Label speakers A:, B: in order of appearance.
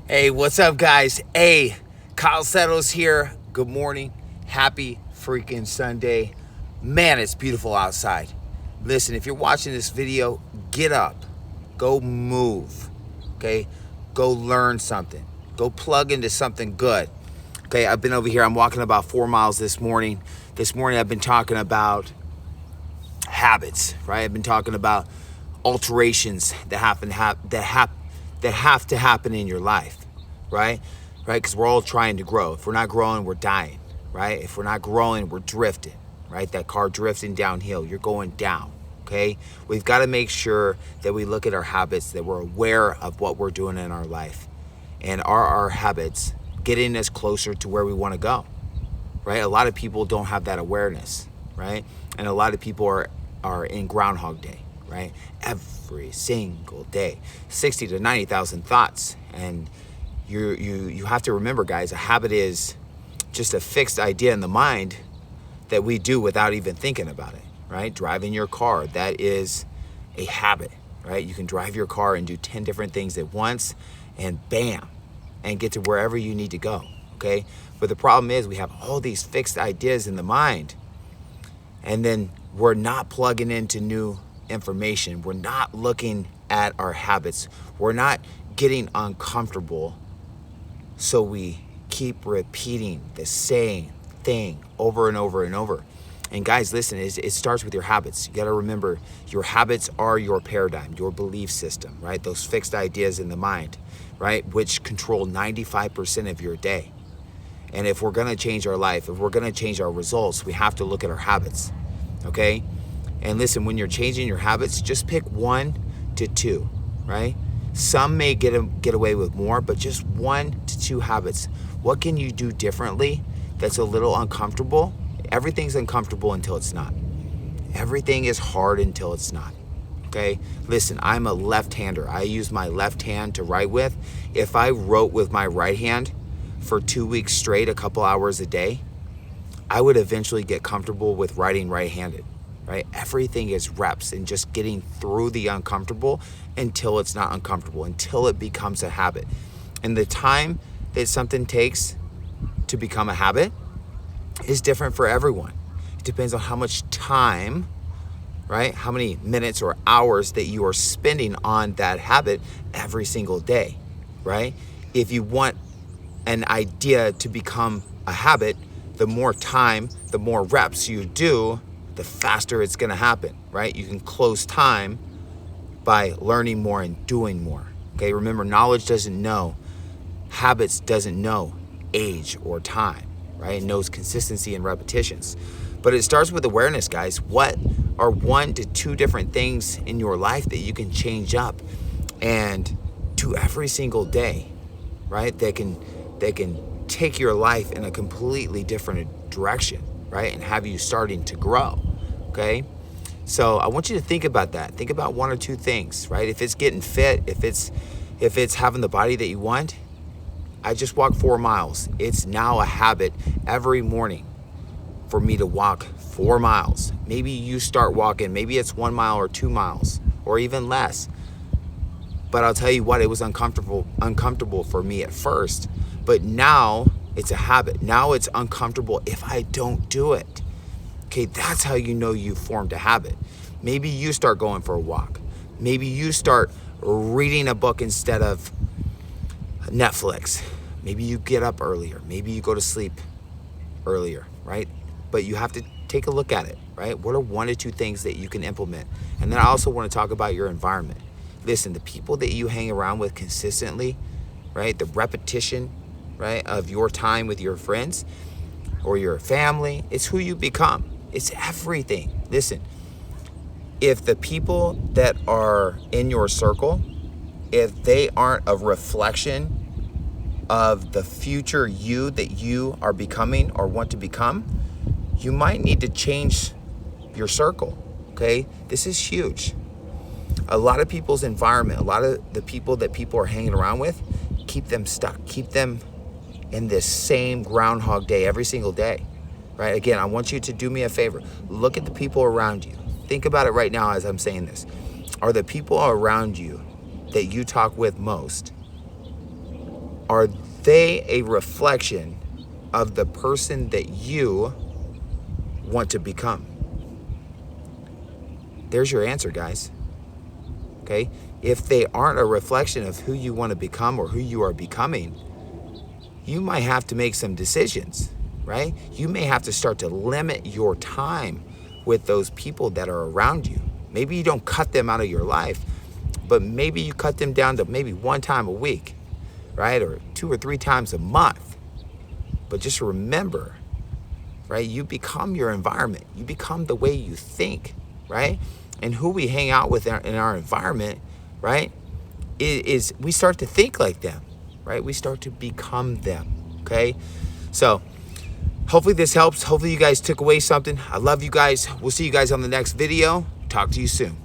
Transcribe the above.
A: Hey, what's up, guys? Hey, Kyle Settles here. Good morning. Happy freaking Sunday. Man, it's beautiful outside. Listen, if you're watching this video, get up. Go move. Okay? Go learn something. Go plug into something good. Okay, I've been over here. I'm walking about 4 miles this morning. This morning, I've been talking about habits, right? I've been talking about alterations that have to happen in your life, right? Right? Because we're all trying to grow. If we're not growing, we're dying, right? If we're not growing, we're drifting, right? That car drifting downhill, you're going down, okay? We've got to make sure that we look at our habits, that we're aware of what we're doing in our life, and are our habits getting us closer to where we want to go, right? A lot of people don't have that awareness, right? And a lot of people are in Groundhog Day, right? Every single day, 60 to 90,000 thoughts. And you have to remember, guys, a habit is just a fixed idea in the mind that we do without even thinking about it, right? Driving your car, that is a habit, right? You can drive your car and do 10 different things at once and bam, and get to wherever you need to go, okay? But the problem is we have all these fixed ideas in the mind, and then we're not plugging into new information. We're not looking at our habits. We're not getting uncomfortable, so we keep repeating the same thing over and over and over. And guys, listen, it starts with your habits. You got to remember, your habits are your paradigm, your belief system, right? Those fixed ideas in the mind, right? Which control 95% of your day. And if we're going to change our life, if we're going to change our results, we have to look at our habits, okay? And listen, when you're changing your habits, just pick 1 to 2, right? Some may get away with more, but just 1 to 2 habits. What can you do differently that's a little uncomfortable? Everything's uncomfortable until it's not. Everything is hard until it's not, okay? Listen, I'm a left-hander. I use my left hand to write with. If I wrote with my right hand for 2 weeks straight, a couple hours a day, I would eventually get comfortable with writing right-handed, right? Everything is reps and just getting through the uncomfortable until it's not uncomfortable, until it becomes a habit. And the time that something takes to become a habit is different for everyone. It depends on how much time, right? How many minutes or hours that you are spending on that habit every single day, right? If you want an idea to become a habit, the more time, the more reps you do, the faster it's gonna happen, right? You can close time by learning more and doing more, okay? Remember, knowledge doesn't know, habits doesn't know age or time, right? It knows consistency and repetitions. But it starts with awareness, guys. What are 1 to 2 different things in your life that you can change up and do every single day, right? They can take your life in a completely different direction, right? And have you starting to grow, okay? So I want you to think about that. Think about 1 or 2 things, right? If it's getting fit, if it's having the body that you want. I just walked 4 miles. It's now a habit every morning for me to walk 4 miles. Maybe you start walking, maybe it's 1 mile or 2 miles or even less. But I'll tell you what, it was uncomfortable for me at first. But now it's a habit. Now it's uncomfortable if I don't do it. Okay, that's how you know you formed a habit. Maybe you start going for a walk. Maybe you start reading a book instead of Netflix. Maybe you get up earlier. Maybe you go to sleep earlier, right? But you have to take a look at it, right? What are 1 to 2 things that you can implement? And then I also want to talk about your environment. Listen, the people that you hang around with consistently, right? The repetition, right, of your time with your friends or your family, it's who you become. It's everything. Listen, if the people that are in your circle, if they aren't a reflection of the future you that you are becoming or want to become, you might need to change your circle, okay? This is huge. A lot of people's environment, a lot of the people that people are hanging around with, keep them stuck, keep them in this same Groundhog Day every single day, right? Again, I want you to do me a favor. Look at the people around you. Think about it right now as I'm saying this. Are the people around you that you talk with most, Are they a reflection of the person that you want to become? There's your answer, guys. Okay? If they aren't a reflection of who you want to become or who you are becoming, you might have to make some decisions, right? You may have to start to limit your time with those people that are around you. Maybe you don't cut them out of your life, but maybe you cut them down to maybe one time a week, right? Or 2 or 3 times a month. But just remember, right? You become your environment. You become the way you think, right? And who we hang out with in our environment, right? Is we start to think like them, right? We start to become them, okay? So hopefully this helps. Hopefully you guys took away something. I love you guys. We'll see you guys on the next video. Talk to you soon.